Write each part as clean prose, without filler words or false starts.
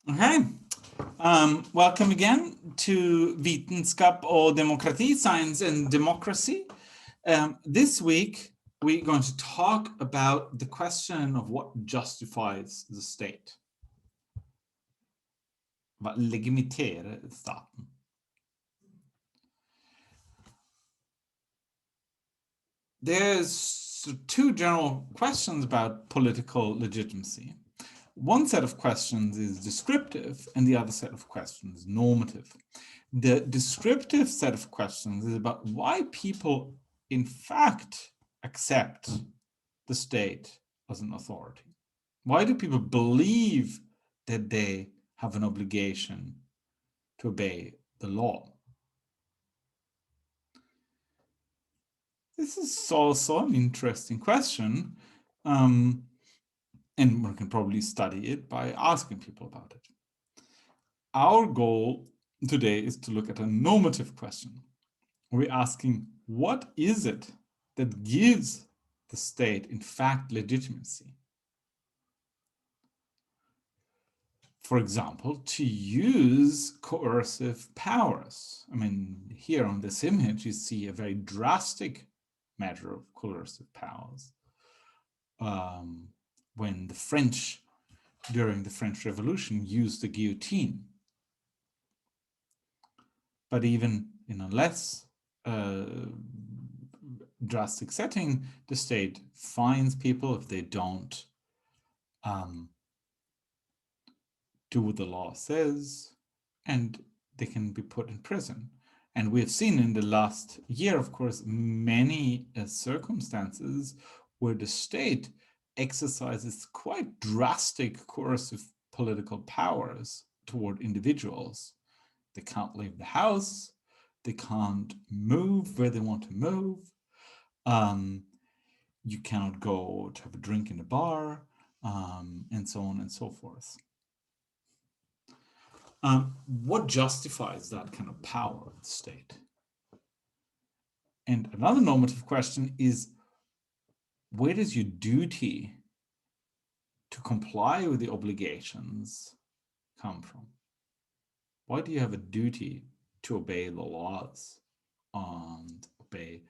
Okay. Welcome again to Vetenskap och Demokrati, Science and Democracy. This week, we're going to talk about the question of what justifies the state. Vad legitimerar staten? There's two general questions about political legitimacy. One set of questions is descriptive and the other set of questions is normative. The descriptive set of questions is about why people in fact accept the state as an authority. Why do people believe that they have an obligation to obey the law? This is also an interesting question. And one can probably study it by asking people about it. Our goal today is to look at a normative question. We're asking, what is it that gives the state, in fact, legitimacy? For example, to use coercive powers. I mean, here on this image, you see a very drastic measure of coercive powers. When the French, during the French Revolution, used the guillotine. But even in a less drastic setting, the state fines people if they don't do what the law says, and they can be put in prison. And we have seen in the last year, of course, many circumstances where the state exercises quite drastic coercive political powers toward individuals. They can't leave the house. They can't move where they want to move. You cannot go to have a drink in a bar, and so on and so forth. What justifies that kind of power of the state? And another normative question is, where does your duty to comply with the obligations come from? Why do you have a duty to obey the laws and obey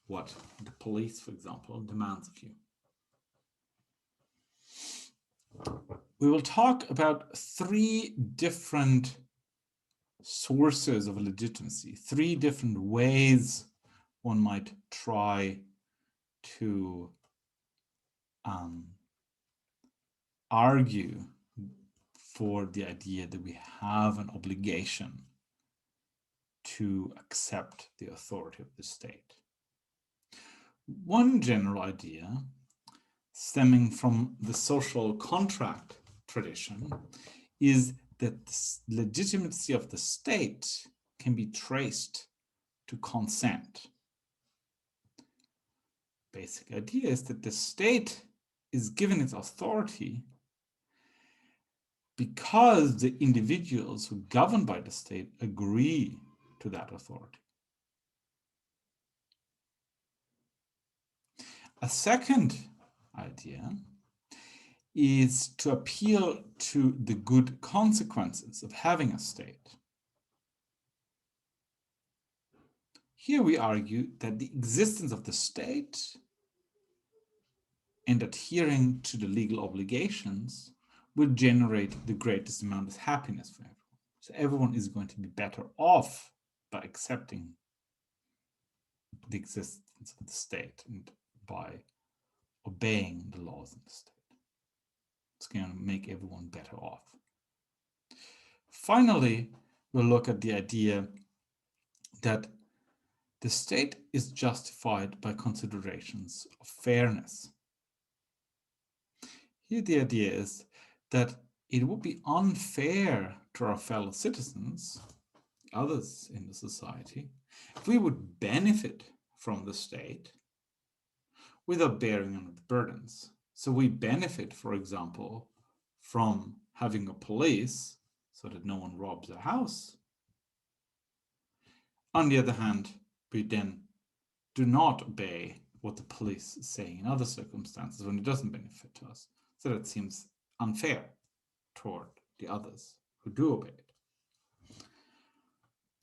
what the police, for example, demands of you? We will talk about three different sources of legitimacy, three different ways one might try to argue for the idea that we have an obligation to accept the authority of the state. One general idea, stemming from the social contract tradition, is that the legitimacy of the state can be traced to consent. Basic idea is that the state is given its authority because the individuals who are governed by the state agree to that authority. A second idea is to appeal to the good consequences of having a state. Here we argue that the existence of the state and adhering to the legal obligations will generate the greatest amount of happiness for everyone. So everyone is going to be better off by accepting the existence of the state and by obeying the laws of the state. It's going to make everyone better off. Finally, we'll look at the idea that the state is justified by considerations of fairness. Here the idea is that it would be unfair to our fellow citizens, others in the society, if we would benefit from the state without bearing any of the burdens. So we benefit, for example, from having a police so that no one robs our house. On the other hand, we then do not obey what the police is saying in other circumstances when it doesn't benefit us. So that seems unfair toward the others who do obey it.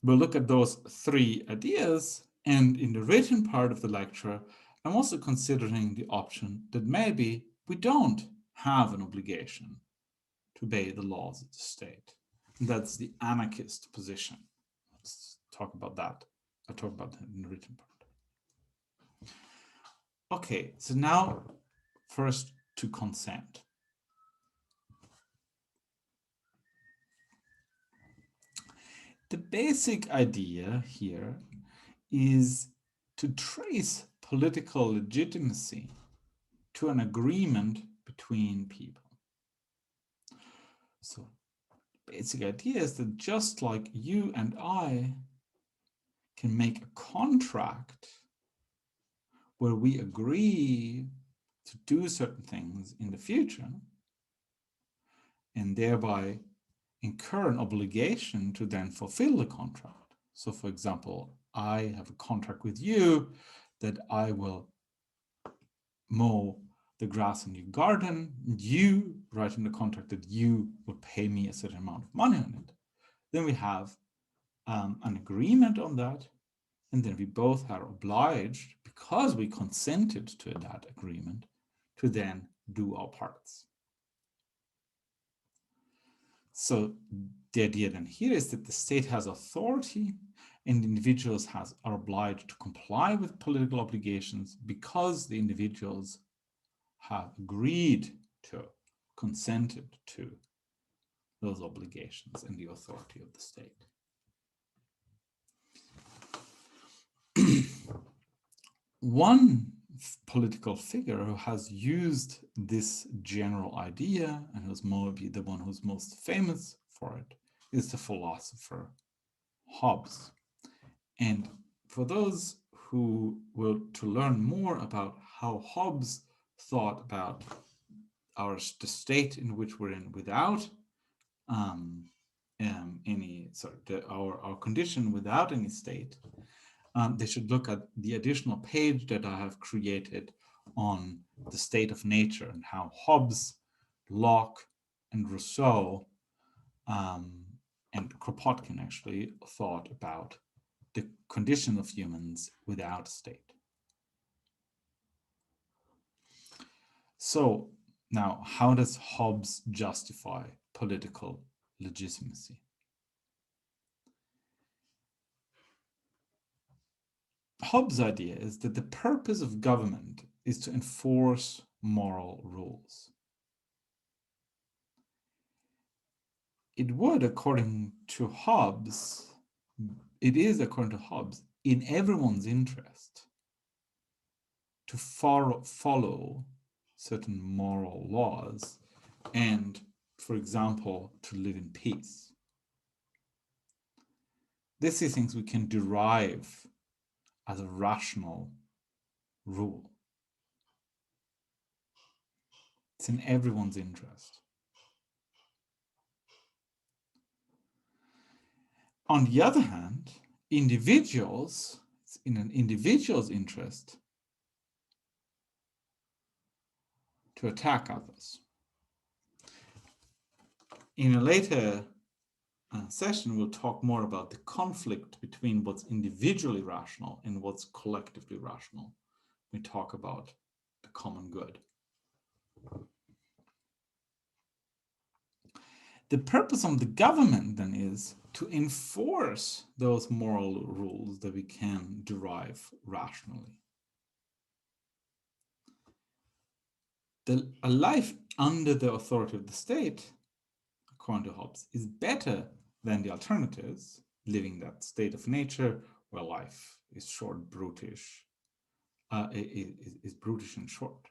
We'll look at those three ideas, and in the written part of the lecture, I'm also considering the option that maybe we don't have an obligation to obey the laws of the state. And that's the anarchist position. Let's talk about that. I'll talk about that in the written part. Okay, so now first to consent. The basic idea here is to trace political legitimacy to an agreement between people. So the basic idea is that just like you and I can make a contract where we agree to do certain things in the future and thereby incur an obligation to then fulfill the contract. So for example, I have a contract with you that I will mow the grass in your garden. You write in the contract that you will pay me a certain amount of money on it. Then we have an agreement on that. And then we both are obliged, because we consented to that agreement, to then do our parts. So the idea then here is that the state has authority and individuals are obliged to comply with political obligations because the individuals have agreed to, consented to those obligations and the authority of the state. One political figure who has used this general idea and who's maybe the one who's most famous for it is the philosopher Hobbes. And for those who will to learn more about how Hobbes thought about the state in which we're in without our condition without any state, they should look at the additional page that I have created on the state of nature and how Hobbes, Locke, and Rousseau and Kropotkin actually thought about the condition of humans without a state. So now, how does Hobbes justify political legitimacy? Hobbes' idea is that the purpose of government is to enforce moral rules. It would, according to Hobbes, in everyone's interest to follow certain moral laws and, for example, to live in peace. These are things we can derive as a rational rule. It's in everyone's interest. On the other hand, it's in an individual's interest to attack others. In a later session, we'll talk more about the conflict between what's individually rational and what's collectively rational. We talk about the common good. The purpose of the government then is to enforce those moral rules that we can derive rationally. A life under the authority of the state, according to Hobbes, is better than the alternatives, living that state of nature where life is short, brutish, is brutish and short.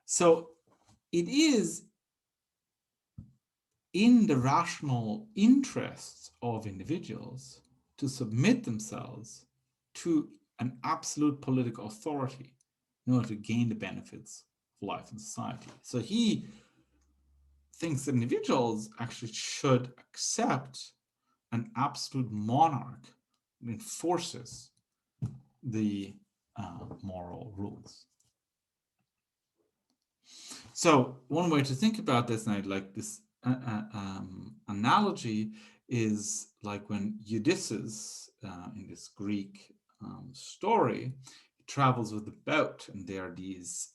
So it is in the rational interests of individuals to submit themselves to an absolute political authority in order to gain the benefits of life in society. So he thinks that individuals actually should accept an absolute monarch who enforces the moral rules. So one way to think about this, and I like this analogy, is like when Odysseus in this Greek story travels with the boat, and there are these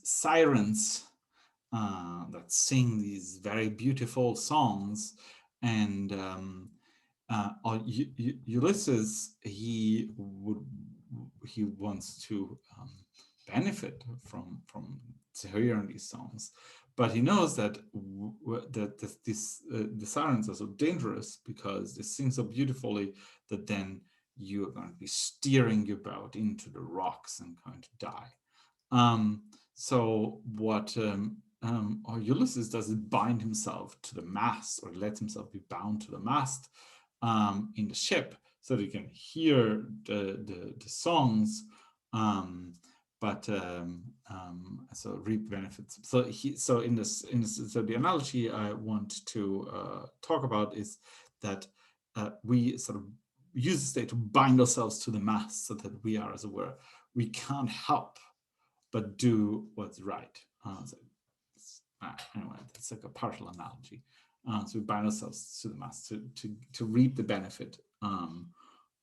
sirens that sing these very beautiful songs, and Ulysses he wants to benefit from hearing these songs, but he knows that the sirens are so dangerous because they sing so beautifully that then you are going to be steering your boat into the rocks and going to die. So what Ulysses does is bind himself to the mast, or let himself be bound to the mast in the ship, so that he can hear the songs, so reap benefits. So the analogy I want to talk about is that we sort of use the state to bind ourselves to the mast, so that we are, as it were, we can't help but do what's right. Anyway, it's like a partial analogy. So we bind ourselves to the mast to reap the benefit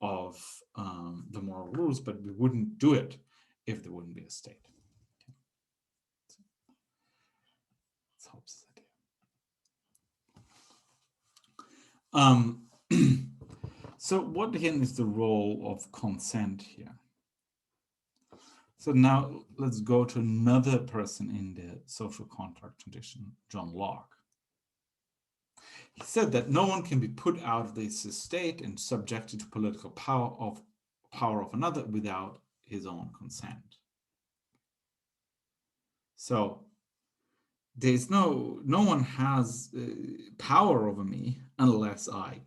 of the moral rules, but we wouldn't do it if there wouldn't be a state. Okay. So, helps this idea. So what again is the role of consent here? So now let's go to another person in the social contract tradition, John Locke. He said that no one can be put out of this estate and subjected to political power of another without his own consent. So there's no one has power over me unless I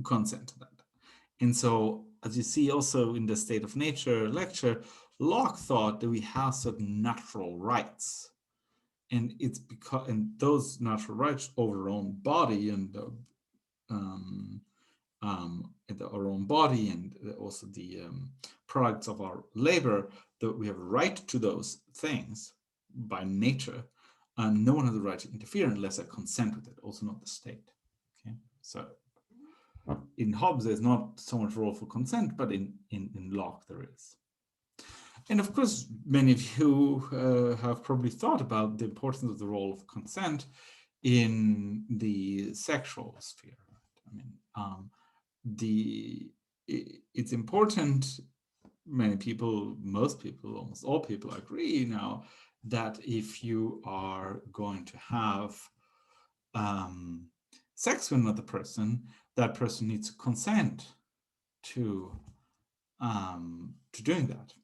consent to that. And so, as you see also in the State of Nature lecture, Locke thought that we have certain natural rights, and it's because those natural rights over our own body and our own body, and also the products of our labor, that we have a right to those things by nature, and no one has the right to interfere unless I consent with it, also not the state. Okay, so in Hobbes there's not so much role for consent, but in Locke there is. And of course, many of you have probably thought about the importance of the role of consent in the sexual sphere. I mean, it's important. Many people, most people, almost all people agree now that if you are going to have sex with another person, that person needs to consent to doing that.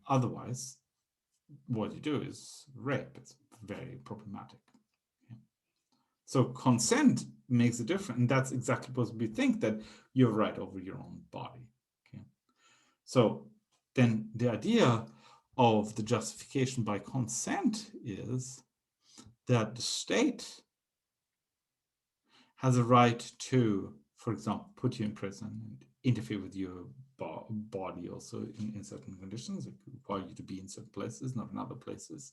Otherwise, what you do is rape. It's very problematic. Okay. So consent makes a difference, and that's exactly what we think, that you have right over your own body. Okay. So then the idea of the justification by consent is that the state has a right to, for example, put you in prison and interfere with your body also in certain conditions, like require you to be in certain places, not in other places,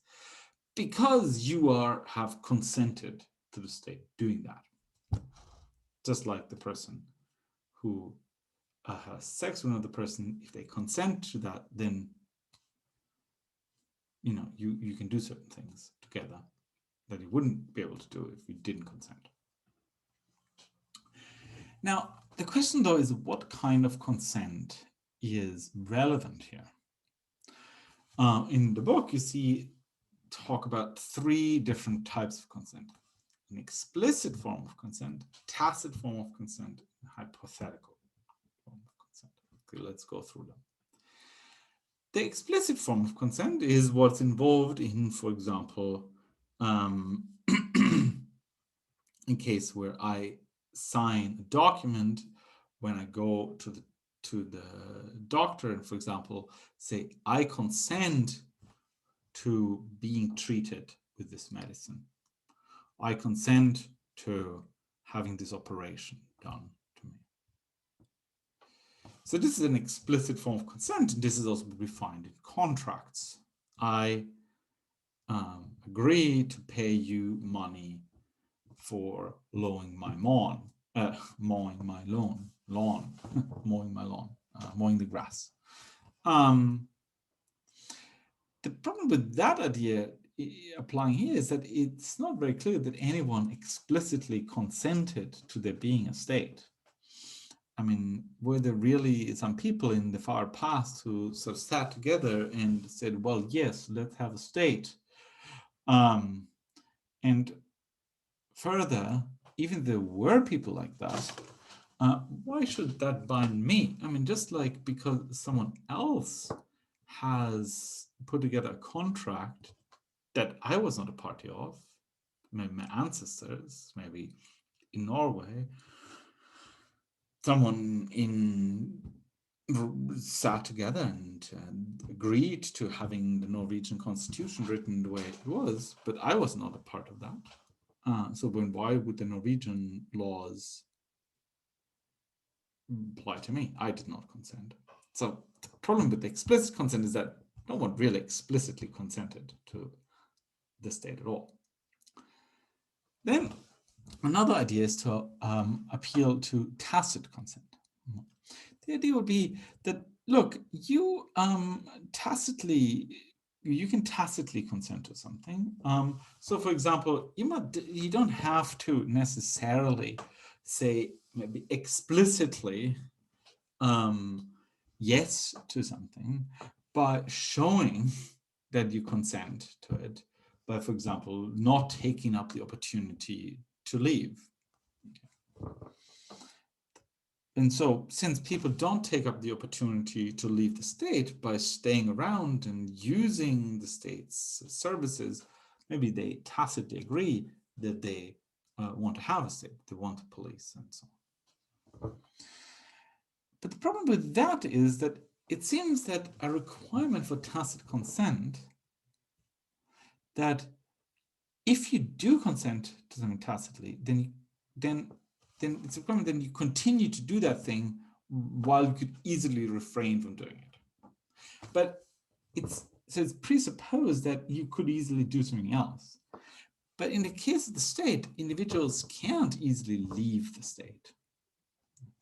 because you have consented to the state doing that. Just like the person who has sex with another person, if they consent to that, then you can do certain things together that you wouldn't be able to do if you didn't consent. Now, the question though is, what kind of consent is relevant here? In the book, you talk about 3 different types of consent: an explicit form of consent, tacit form of consent, and hypothetical form of consent. Okay, let's go through them. The explicit form of consent is what's involved in, for example, in case where I sign a document when I go to the doctor and, for example, say I consent to being treated with this medicine. I consent to having this operation done to me. So this is an explicit form of consent. This is also what we find in contracts. I agree to pay you money for mowing my lawn, mowing my lawn, mowing my lawn, mowing the grass. The problem with that idea applying here is that it's not very clear that anyone explicitly consented to there being a state. I mean, were there really some people in the far past who sort of sat together and said, well, yes, let's have a state. And further, even there were people like that, why should that bind me? I mean, just like because someone else has put together a contract that I was not a party of, maybe my ancestors, maybe in Norway, someone sat together and agreed to having the Norwegian constitution written the way it was, but I was not a part of that. So why would the Norwegian laws apply to me? I did not consent. So the problem with the explicit consent is that no one really explicitly consented to the state at all. Then another idea is to appeal to tacit consent. The idea would be that, look, you can tacitly consent to something. So for example, you don't have to necessarily say maybe explicitly yes to something by showing that you consent to it by, for example, not taking up the opportunity to leave. And so since people don't take up the opportunity to leave the state by staying around and using the state's services, maybe they tacitly agree that they want to have a state, they want a police and so on. But the problem with that is that it seems that a requirement for tacit consent, that if you do consent to something tacitly, then it's a requirement, then you continue to do that thing while you could easily refrain from doing it. But it's presupposed that you could easily do something else. But in the case of the state, individuals can't easily leave the state.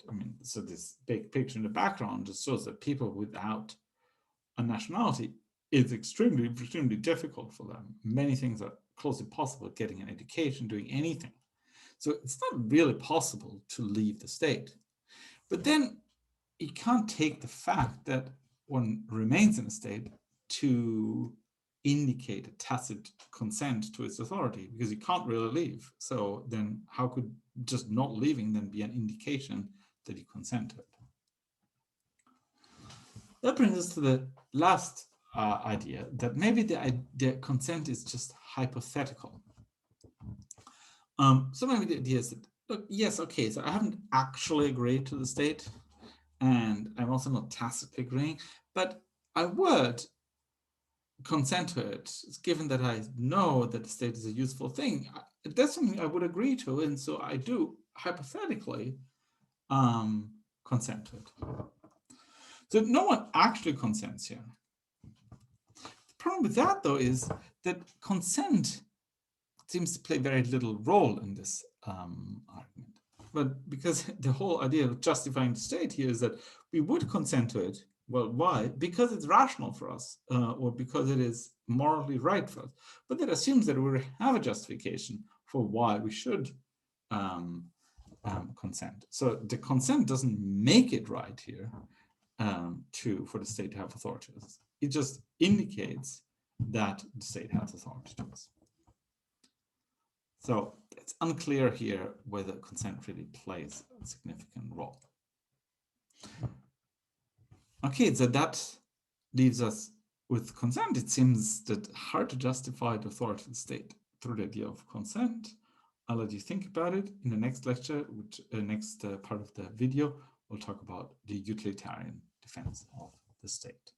I mean, so this big picture in the background just shows that people without a nationality, is extremely difficult for them. Many things are close to possible, getting an education, doing anything. So it's not really possible to leave the state. But then you can't take the fact that one remains in a state to indicate a tacit consent to its authority, because you can't really leave. So then how could just not leaving then be an indication that you consent to it? That brings us to the last idea, that maybe the consent is just hypothetical. So maybe the idea is that, look, yes, okay, so I haven't actually agreed to the state, and I'm also not tacitly agreeing, but I would consent to it, given that I know that the state is a useful thing. That's something I would agree to, and so I do hypothetically consent to it. So no one actually consents here. The problem with that, though, is that consent seems to play very little role in this argument. But because the whole idea of justifying the state here is that we would consent to it. Well, why? Because it's rational for us, or because it is morally right for us. But that assumes that we have a justification for why we should consent. So the consent doesn't make it right here for the state to have authority. It just indicates that the state has authority to us. So it's unclear here whether consent really plays a significant role. Okay, so that leaves us with consent. It seems that hard to justify the authority of the state through the idea of consent. I'll let you think about it. In the next lecture, which next part of the video, we'll talk about the utilitarian defense of the state.